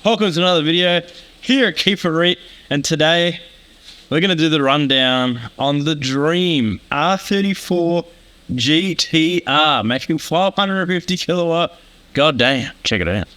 Welcome to another video here at Keeper Reet, and today we're going to do the rundown on the Dream R34 GTR, making 550 kilowatt. God damn, check it out.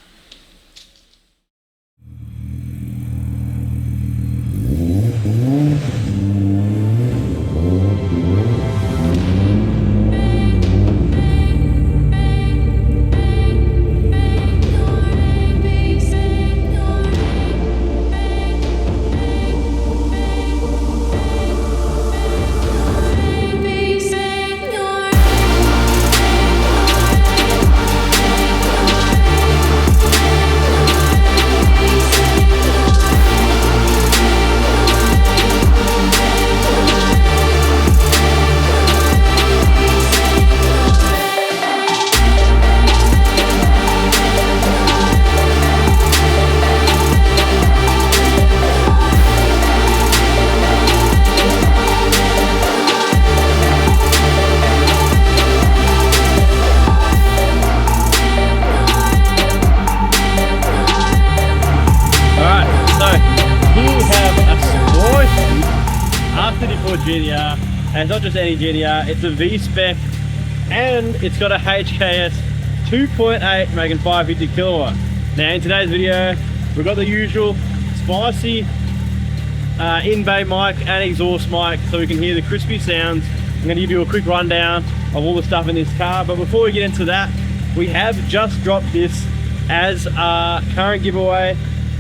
GTR, and it's not just any GTR, it's a V-spec and it's got a HKS 2.8 making 550 kilowatt. Now in today's video we've got the usual spicy in-bay mic and exhaust mic so we can hear the crispy sounds. I'm going to give you a quick rundown of all the stuff in this car, but before we get into that, we have just dropped this as a current giveaway,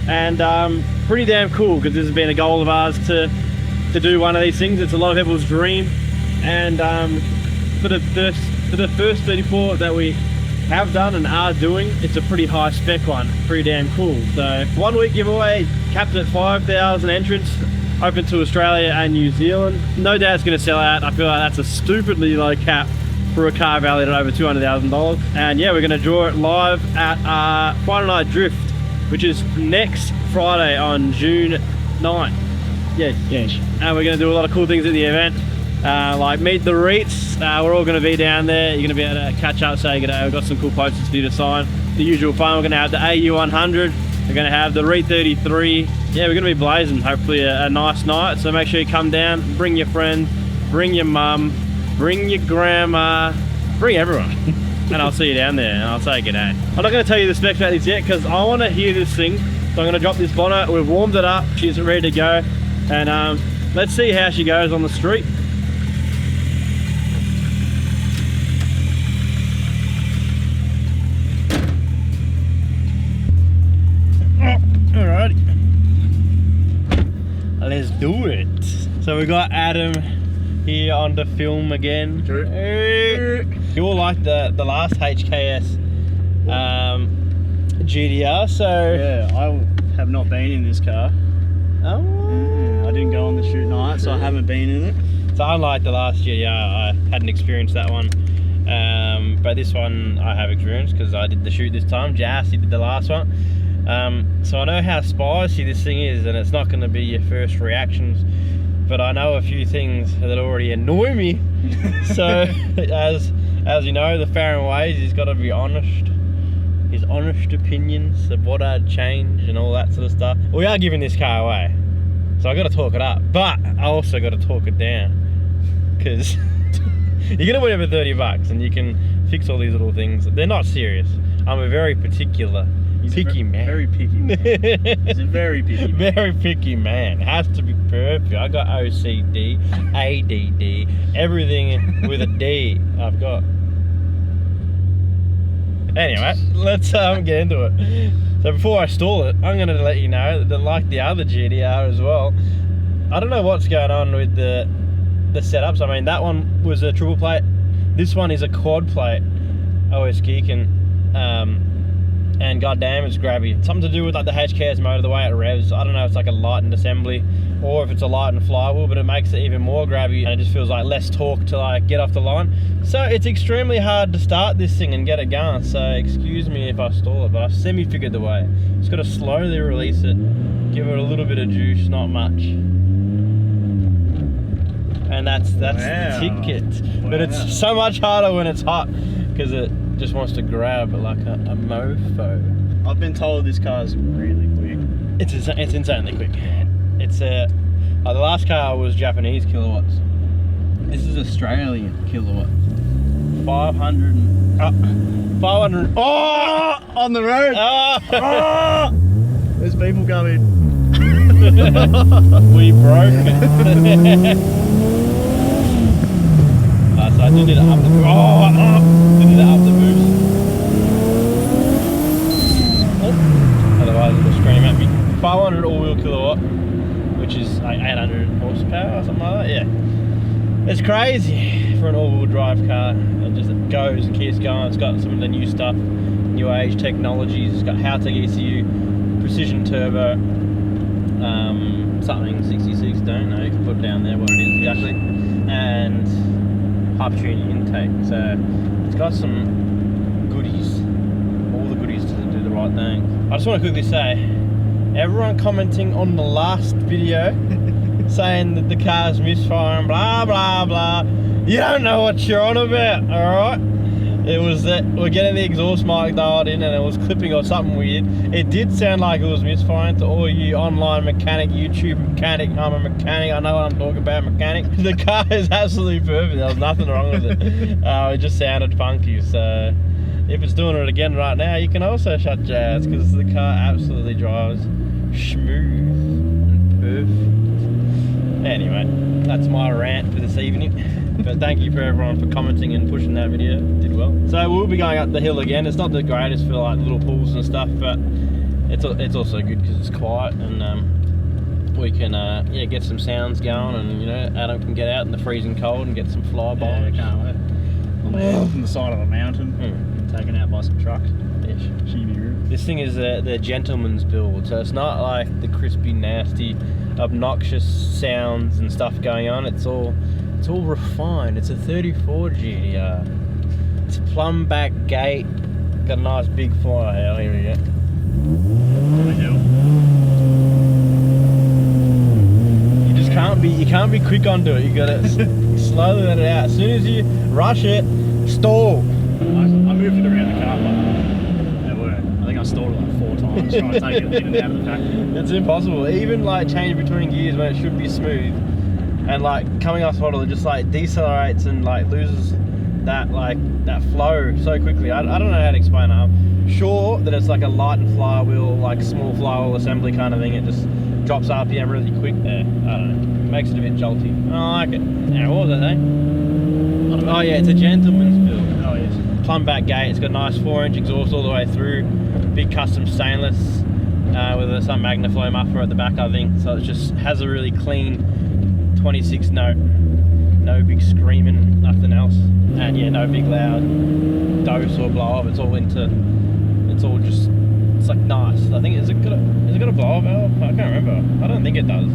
and pretty damn cool because this has been a goal of ours to do one of these things. It's a lot of people's dream, and for the first 34 that we have done and are doing, it's a pretty high spec one, pretty damn cool. So 1 week giveaway, capped at 5,000 entrants, open to Australia and New Zealand. No doubt it's going to sell out. I feel like that's a stupidly low cap for a car valued at over $200,000. And yeah, we're going to draw it live at Friday Night Drift, which is next Friday on June 9th. Yeah. And we're going to do a lot of cool things at the event, like meet the Reets. We're all going to be down there. You're going to be able to catch up, say good day. We've got some cool posters for you to sign. The usual fun. We're going to have the AU100. We're going to have the Reet 33. Yeah, we're going to be blazing. Hopefully a nice night. So make sure you come down, bring your friends, bring your mum, bring your grandma, bring everyone. And I'll see you down there and I'll say good day. I'm not going to tell you the specs about this yet because I want to hear this thing. So I'm going to drop this bonnet. We've warmed it up. She's ready to go. And let's see how she goes on the street. Alrighty, let's do it. So we got Adam here on the film again. You all like the last HKS GTR, so yeah, I have not been in this car. I didn't go on the shoot night, so I haven't been in it. So unlike the last GTR, I hadn't experienced that one, but this one I have experienced because I did the shoot this time. Jassy did the last one, so I know how spicy this thing is, and it's not going to be your first reactions, but I know a few things that already annoy me. So as you know, the Farron ways, he's got to be honest. His honest opinions of what I'd change and all that sort of stuff. We are giving this car away, so I got to talk it up, but I also got to talk it down, because you're gonna win over 30 bucks and you can fix all these little things. They're not serious. I'm a very particular, picky man. Very picky man. He's a very picky man. Very picky man. It has to be perfect. I got OCD, ADD, everything with a D I've got. Anyway, let's get into it. So before I stall it, I'm going to let you know that like the other GTR as well, I don't know what's going on with the setups. I mean, that one was a triple plate. This one is a quad plate Os-Giken, and goddamn, it's grabby. It's something to do with like the HKS motor, the way it revs. I don't know if it's like a lightened assembly or if it's a lightened flywheel, but it makes it even more grabby, and it just feels like less torque to like get off the line. So it's extremely hard to start this thing and get it going. So excuse me if I stall it, but I've semi-figured the way. Just got to slowly release it, give it a little bit of juice, not much. And that's wow. the ticket. Wow. But it's so much harder when it's hot because it just wants to grab like a mofo. I've been told this car's really quick. It's insanely quick. It's the last car was Japanese kilowatts. This is Australian kilowatts. 500. Oh, on the road. oh. There's people coming. We broke it. So I do need to up the boost. Do need to up the boost. Otherwise it'll scream at me. 500 all-wheel kilowatt, which is like 800 horsepower or something like that. Yeah, it's crazy for an all-wheel drive car. It just goes and keeps going. It's got some of the new stuff, new age technologies. It's got Haltech ECU, precision turbo, something 66. Don't know. You can put down there what it is exactly, and Hypertune intake. So it's got some goodies, all the goodies to do the right thing. I just want to quickly say, everyone commenting on the last video saying that the car's misfiring, blah blah blah, you don't know what you're on about, alright? It was that we're getting the exhaust mic dialed in and it was clipping or something weird. It did sound like it was misfiring. To all you online mechanic, YouTube mechanic, I'm a mechanic, I know what I'm talking about, mechanic. The car is absolutely perfect, there was nothing wrong with it. It just sounded funky, so if it's doing it again right now, you can also shut your ass, because the car absolutely drives smooth and perfect. Anyway, that's my rant for this evening. But thank you for everyone for commenting and pushing that video. It did well. So we'll be going up the hill again. It's not the greatest for like little pools and stuff, but it's also good because it's quiet and we can yeah, get some sounds going, and you know, Adam can get out in the freezing cold and get some flybys. Yeah, I can't wait. On the side of a mountain, taken out by some trucks. This thing is the gentleman's build, so it's not like the crispy, nasty, obnoxious sounds and stuff going on. It's all refined. It's a 34 GTR. It's a plumb back gate. Got a nice big fly out. Here we go. You can't be quick onto it. You gotta slowly let it out. As soon as you rush it, stall. I moved it around the car park. I think I stalled it like 4 times trying to take it in and out of the factory. It's impossible. Even like change between gears when it should be smooth, and like coming off throttle, it just like decelerates and like loses that flow so quickly. I don't know how to explain it. I'm sure that it's like a light and flywheel, like small flywheel assembly kind of thing. It just drops RPM really quick there. I don't know. Makes it a bit jolty. I like it. Now, what was that thing? Oh yeah, it's a gentleman's build. Oh yes. Plumb back gate. It's got a nice 4-inch exhaust all the way through. Big custom stainless with some Magnaflow muffler at the back, I think. So it just has a really clean 26 note. No big screaming, nothing else. And yeah, no big loud dose or blow off. It's all like nice. I think, has it got a blow off valve? I can't remember. I don't think it does.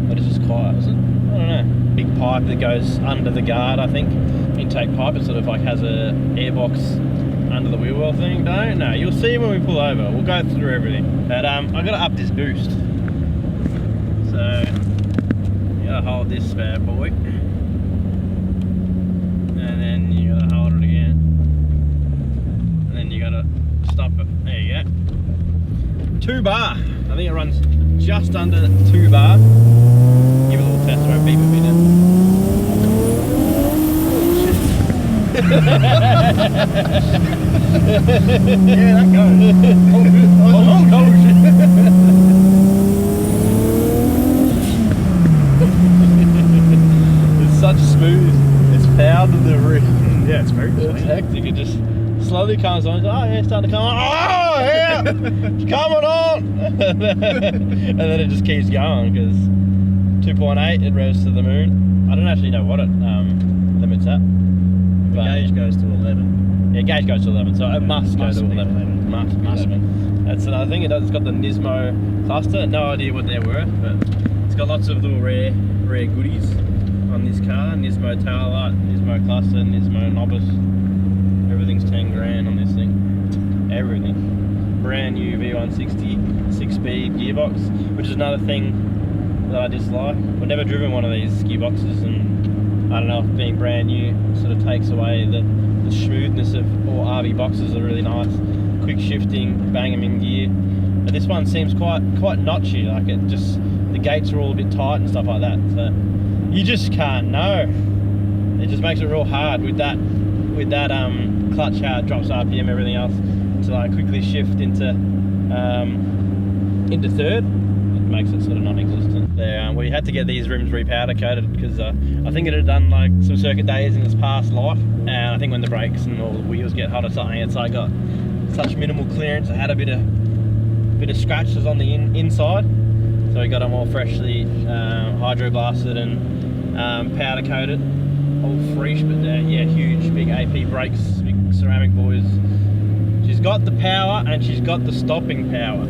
But it's just quiet, is it? I don't know. Big pipe that goes under the guard, I think. Intake pipe. It sort of like has a airbox under the wheel well thing. Don't know. You'll see when we pull over. We'll go through everything. But I gotta up this boost. So you gotta hold this bad boy. And then you gotta hold it again. And then you gotta stop it. There you go. 2 bar. I think it runs just under 2 bar. Give it a little test, right? Beep a bit in. Yeah, that goes. It's such smooth. It's power delivery. Yeah, it's very clean. It's hectic. It just slowly comes on. Oh yeah, it's starting to come on. Oh yeah, it's coming on. And then it just keeps going because 2.8 it revs to the moon. I don't actually know what it limits at. The gauge goes to 11. Yeah, gauge goes to 11, so it must go to 11. 11. Must be 11. That's another thing. It's got the Nismo cluster. No idea what they're worth, but it's got lots of little rare goodies on this car. Nismo taillight, Nismo cluster, Nismo novice. Everything's 10 grand on this thing. Everything. Brand new V160 6-speed gearbox, which is another thing that I dislike. I've never driven one of these gearboxes, and I don't know if being brand new sort of takes away the smoothness of all RV boxes. Are really nice, quick shifting, bang them in gear. this one seems quite notchy. Like it just, the gates are all a bit tight and stuff like that. So you just can't know. It just makes it real hard with that clutch, how it drops RPM, everything else, to like quickly shift into third. It makes it sort of non-existent. There, we had to get these rims repowder coated because I think it had done like some circuit days in its past life, and I think when the brakes and all the wheels get hot or something, it's like got such minimal clearance. It had a bit of scratches on the inside, so we got them all freshly hydro blasted and powder coated, all fresh. But yeah, huge big AP brakes, big ceramic boys. She's got the power and she's got the stopping power.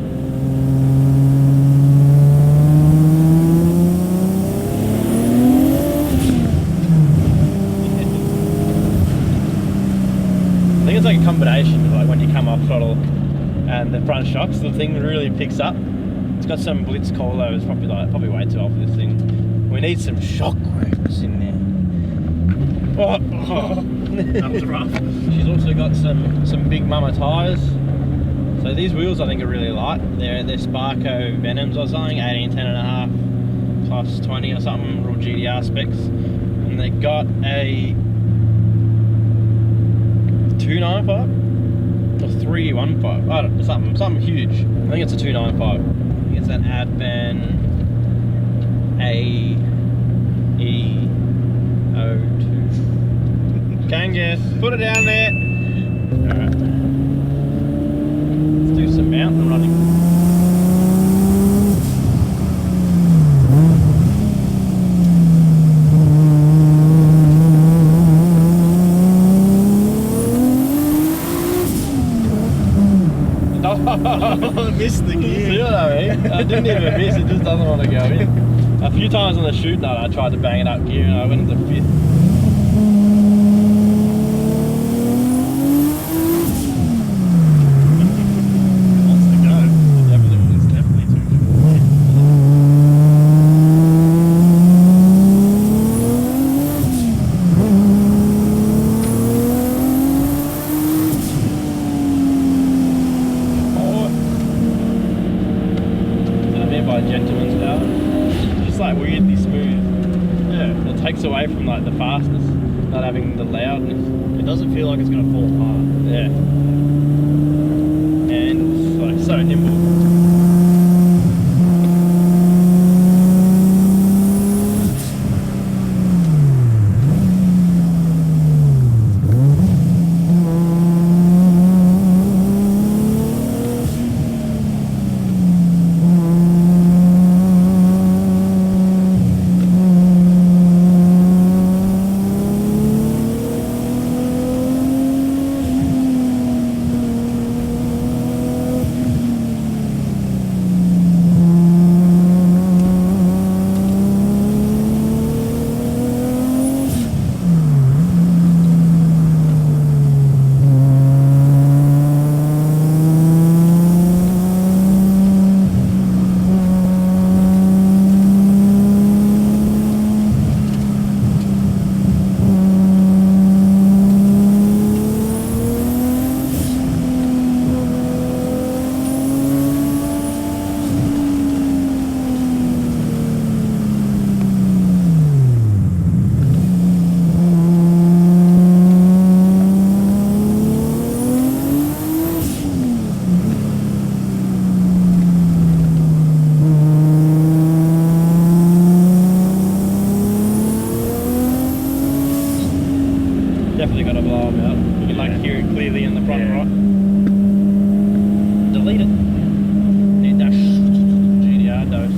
I think it's like a combination of like when you come off throttle and the front shocks, the thing really picks up. It's got some Blitz Coilovers, probably way too old for this thing. We need some shock works in there. Oh. That was rough. She's also got some big mama tyres. So these wheels I think are really light. They're Sparco Venoms or something, 18, 10.5 plus 20 or something, real GTR specs. And they got a 295 or 315. I don't know, something huge. I think it's a 295. I think it's an Advan AE02. Can guess. Put it down there. Alright. Let's do some mountain running. I missed the gear. See what I mean? I didn't even miss, it just doesn't want to go in. A few times on the shoot nut I tried to bang it up gear and I went into fifth. Wants to go. It's definitely too short. Gentleman's power. It's just like weirdly smooth. Yeah, it takes away from like the fastness, not having the loudness. It doesn't feel like it's going to fall apart. Yeah. And it's like so nimble. Definitely got to blow them out. You can like hear it clearly in the front right. Delete it. Need that GTR dose.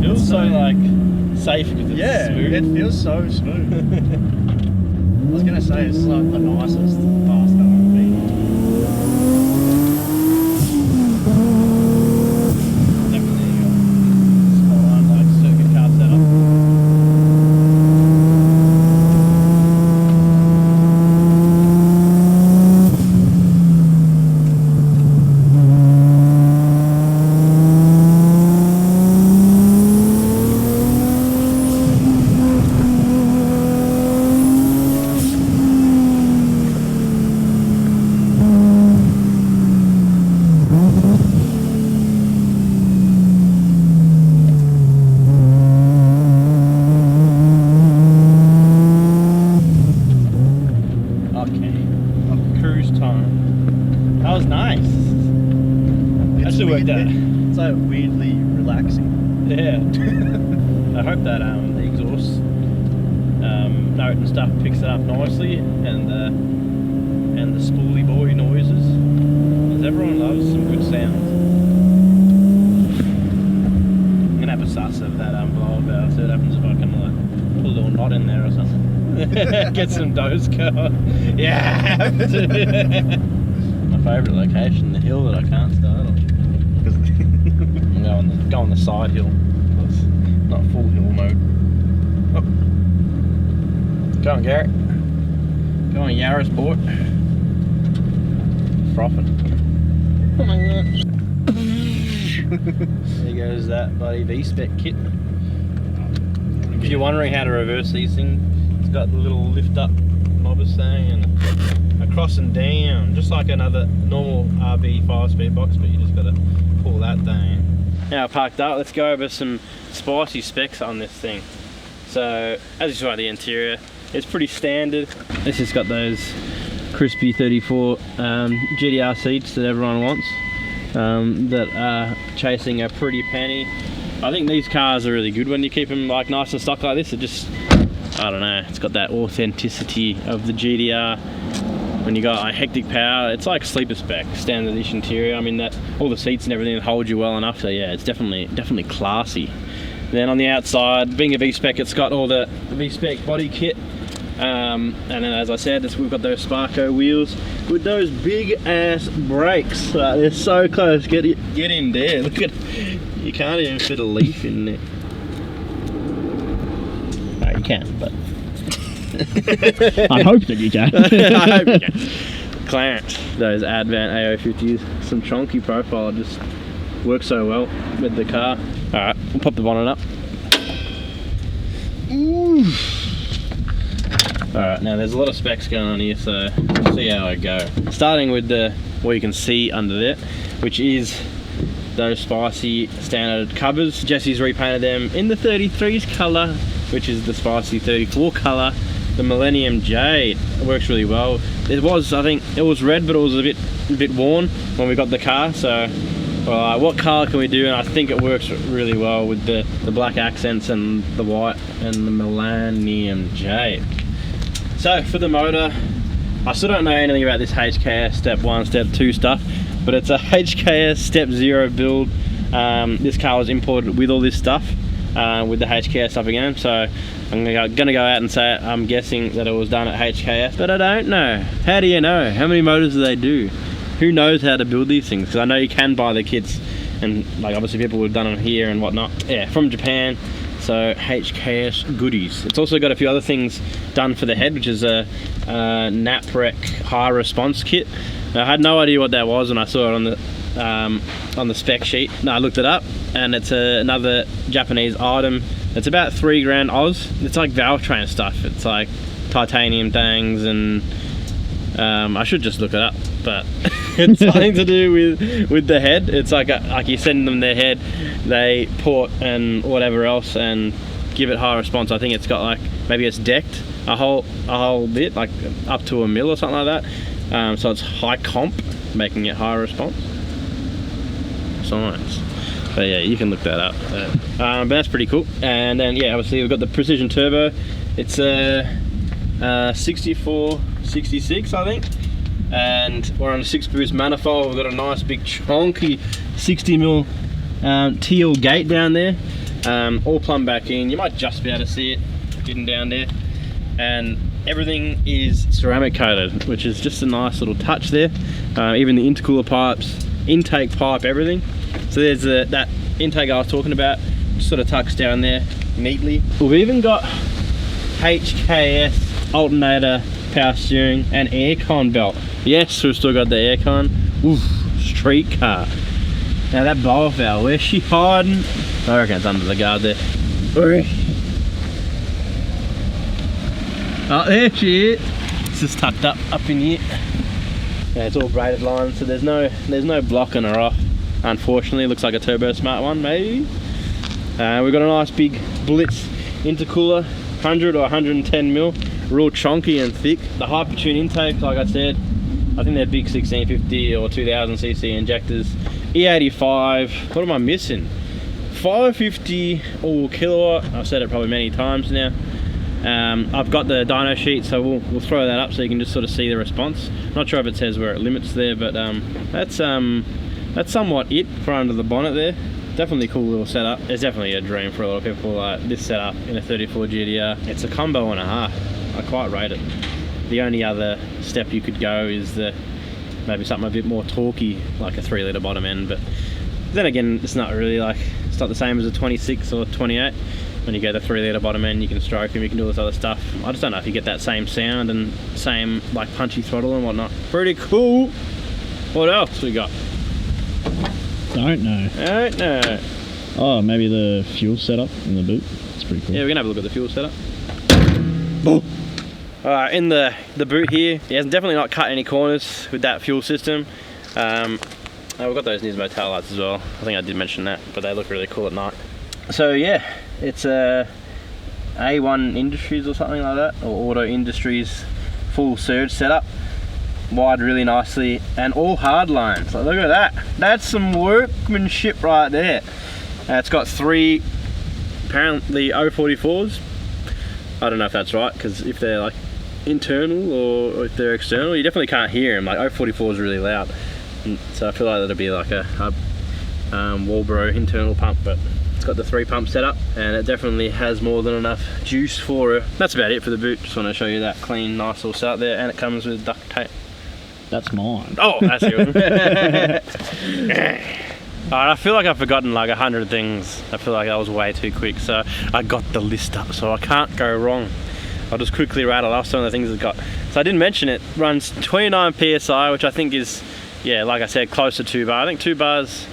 Feels so like safe because it's smooth. It feels so smooth. I was gonna say it's like the nicest fast I've ever been. Definitely spot on like circuit car setup. still worked out. It's like weirdly relaxing. Yeah. I hope that the exhaust note and stuff picks it up nicely, and the spoolie boy noises, because everyone loves some good sounds. I'm gonna have a suss of that blow valve, see what happens if I can like put a little knot in there or something. Get some doze going. Yeah. My favourite location, the hill that I can't start on. I'm go on the side hill. It's not full hill mode. Oh. Go on, Garrett. Go on, Yaris boy. Frothing. Oh my god. There goes that bloody V-spec kit. If you're wondering how to reverse these things, it's got the little lift up knobber thing and across and down, just like another normal RB 5-speed box, but you just got to pull that down. Now parked up, let's go over some spicy specs on this thing. So, as you saw the interior, it's pretty standard. This has got those crispy 34 GTR seats that everyone wants, that are chasing a pretty penny. I think these cars are really good when you keep them like nice and stock like this. It just, I don't know, it's got that authenticity of the GTR. When you got a hectic power, it's like sleeper spec, standard-ish interior. I mean, that all the seats and everything hold you well enough. So yeah, it's definitely classy. Then on the outside, being a V-spec, it's got all the V-spec body kit. And then, as I said, we've got those Sparco wheels with those big ass brakes. They're so close. Get in there. Look at, you can't even fit a leaf in there. No, you can, but. I hope that you can. I hope you can. Clarence, those Advent AO50s, some chunky profile, just works so well with the car. Alright, we'll pop the bonnet up. Alright, now there's a lot of specs going on here, so we'll see how I go. Starting with what you can see under there, which is those spicy standard covers. Jesse's repainted them in the 33's colour, which is the spicy 34 colour. The Millenium Jade, it works really well. It was, I think, it was red, but it was a bit worn when we got the car. So, what colour can we do? And I think it works really well with the black accents and the white and the Millenium Jade. So for the motor, I still don't know anything about this HKS Step 1, Step 2 stuff, but it's a HKS Step 0 build. This car was imported with all this stuff, with the HKS stuff again. So I'm gonna go out and say it. I'm guessing that it was done at HKS, but I don't know. How do you know? How many motors do they do? Who knows how to build these things? Because I know you can buy the kits, and like obviously people have done them here and whatnot. Yeah, from Japan. So HKS goodies. It's also got a few other things done for the head, which is a NAPREC high response kit. Now, I had no idea what that was when I saw it on the spec sheet. No, I looked it up, and it's another Japanese item. It's about 3 grand Oz. It's like valve train stuff. It's like titanium things, and I should just look it up, but it's something to do with the head. It's like you send them their head, they port and whatever else and give it high response. I think it's got like, maybe it's decked a whole bit, like up to a mil or something like that. So it's high comp, making it high response. Science. But yeah, you can look that up. But that's pretty cool. And then yeah, obviously we've got the precision turbo. It's a 6466, I think. And we're on a 6-boost manifold. We've got a nice big chunky 60mm teal gate down there, all plumbed back in. You might just be able to see it hidden down there, and everything is ceramic coated, which is just a nice little touch there. Even the intercooler pipes, intake pipe, everything. So there's that intake I was talking about, just sort of tucks down there neatly. We've even got HKS alternator, power steering, and aircon belt. Yes, we've still got the aircon. Oof, street car. Now that blower valve, where's she hiding? I reckon it's under the guard there. Oh, there she is. It's just tucked up in here. Yeah, it's all braided lines, so there's no blocking her off. Unfortunately, it looks like a Turbo Smart one, maybe. We've got a nice big Blitz intercooler, 100 or 110 mil, real chunky and thick. The Hypertune intake, like I said, I think they're big 1650 or 2000cc injectors, E85. What am I missing? 550 all kilowatt. I've said it probably many times now. I've got the dyno sheet, so we'll throw that up so you can just sort of see the response. Not sure if it says where it limits there, but that's somewhat it for under the bonnet there. Definitely cool little setup. It's definitely a dream for a lot of people, like this setup in a 34 GTR. It's a combo and a half. I quite rate it. The only other step you could go is maybe something a bit more torquey, like a 3 litre bottom end, but then again, it's not really like, it's not the same as a 26 or 28. When you go the 3 litre bottom end, you can stroke them, you can do all this other stuff. I just don't know if you get that same sound and same like punchy throttle and whatnot. Pretty cool. What else we got? Don't know. Oh, maybe the fuel setup in the boot. It's pretty cool. Yeah, we're gonna have a look at the fuel setup. Alright, in the boot here, he has definitely not cut any corners with that fuel system. We've got those Nismo tail lights as well. I think I did mention that, but they look really cool at night. So yeah, it's a A1 Industries or something like that, or Auto Industries full surge setup. Wired really nicely, and all hard lines. Like, look at that. That's some workmanship right there. It's got 3 apparently 044s. I don't know if that's right, because if they're like internal or if they're external, you definitely can't hear them. Like 044 is really loud, and so I feel like that'll be like a Walbro internal pump, but it's got the 3 pump setup, and it definitely has more than enough juice for it. That's about it for the boot. Just want to show you that clean, nice little setup there, and it comes with duct tape. That's mine. Oh, that's yours. Alright, I feel like I've forgotten like 100 things. I feel like that was way too quick, so I got the list up, so I can't go wrong. I'll just quickly rattle off some of the things it's got. So I didn't mention it, runs 29 PSI, which I think is, yeah, like I said, close to 2 bar. I think 2 bars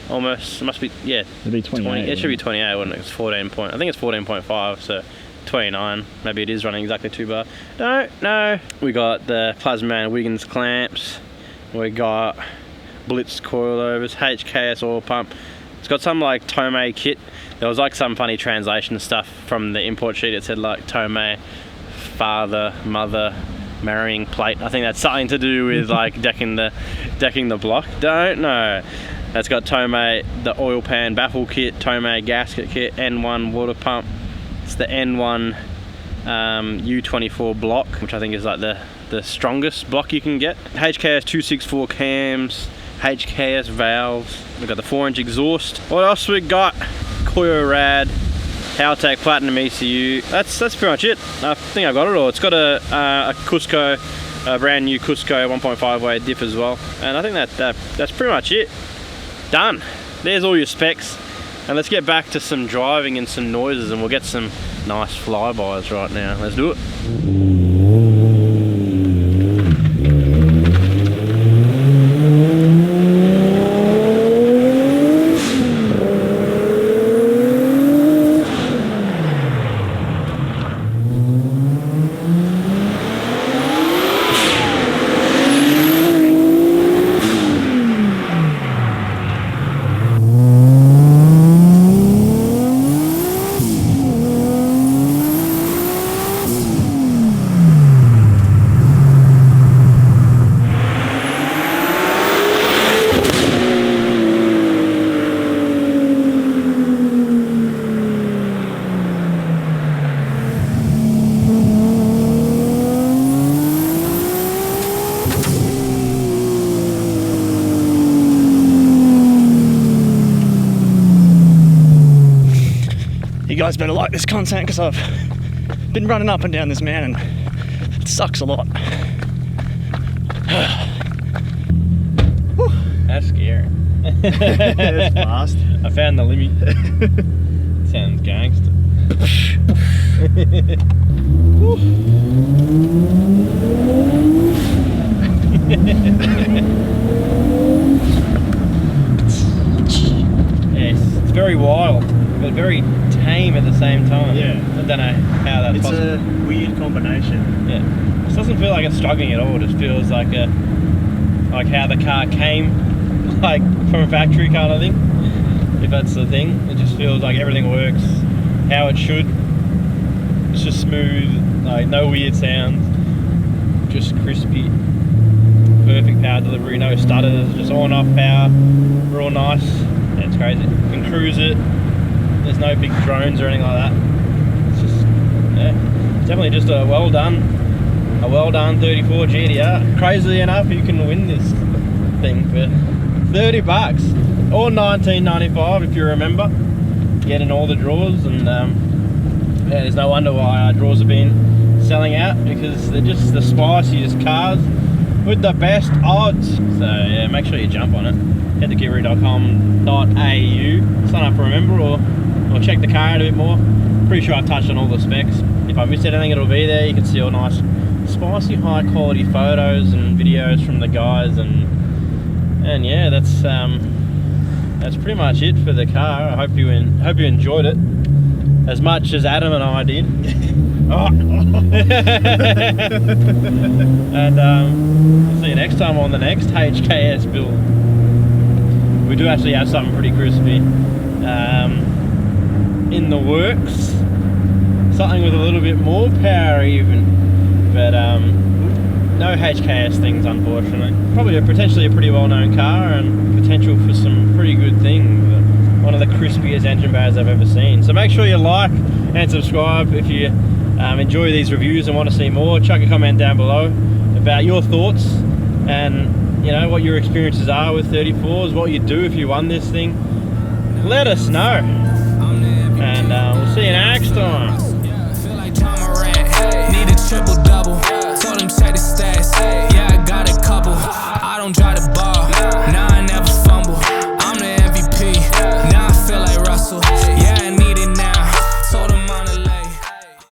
almost, it must be, yeah. It'd be 28. It should be 28, wouldn't it? It's 14 point, I think it's 14.5, so 29. Maybe it is running exactly 2 bar. No. We got the Plazmaman wigguns clamps. We got Blitz Coilovers, HKS Oil Pump. It's got some like Tomei kit. There was like some funny translation stuff from the import sheet. It said like Tomei, father, mother, marrying plate. I think that's something to do with like decking the block. Don't know. It's got Tomei, the oil pan baffle kit, Tomei gasket kit, N1 water pump. It's the N1 U24 block, which I think is like the strongest block you can get. HKS 264 cams, HKS valves. We've got the 4-inch exhaust. What else we got? Koyorad, Haltech Platinum ECU. That's pretty much it. I think I've got it all. It's got a Cusco, a brand new Cusco 1.5 weight diff as well. And I think that's pretty much it. Done. There's all your specs. And let's get back to some driving and some noises, and we'll get some nice flybys right now. Let's do it. You guys better like this content, because I've been running up and down this mountain. It sucks a lot. That's scary. It's fast. I found the limit. Sounds gangster. Yes, it's very wild, but very tame at the same time. Yeah. I don't know how that's possible. It's a weird combination. Yeah. It doesn't feel like it's struggling at all. It just feels like like how the car came, like from a factory kind of thing. If that's the thing, it just feels like everything works how it should. It's just smooth, like no weird sounds, just crispy. perfect power delivery, no stutters, just on off power, real nice. Yeah, it's crazy. You can cruise it. There's no big drones or anything like that. It's just, yeah, it's definitely just a well done 34 GTR. Crazily enough, you can win this thing for 30 bucks or 19.95 if you remember. Getting all the draws, and yeah, there's no wonder why our draws have been selling out, because they're just the spiciest cars with the best odds. So yeah, make sure you jump on it. Head to gearbox.com.au, sign up for a member, or check the car out a bit more. Pretty sure I've touched on all the specs. If I missed anything, it'll be there. You can see all nice spicy high quality photos and videos from the guys, and yeah, that's pretty much it for the car. I hope you enjoyed it as much as Adam and I did. Oh. And we'll see you next time on the next HKS build. We do actually have something pretty crispy in the works, something with a little bit more power even, but no HKS things unfortunately. Probably potentially a pretty well-known car and potential for some pretty good things. One of the crispiest engine bays I've ever seen. So make sure you like and subscribe if you enjoy these reviews and want to see more. Chuck a comment down below about your thoughts and, you know, what your experiences are with 34s, what you do if you won this thing. Let us know. And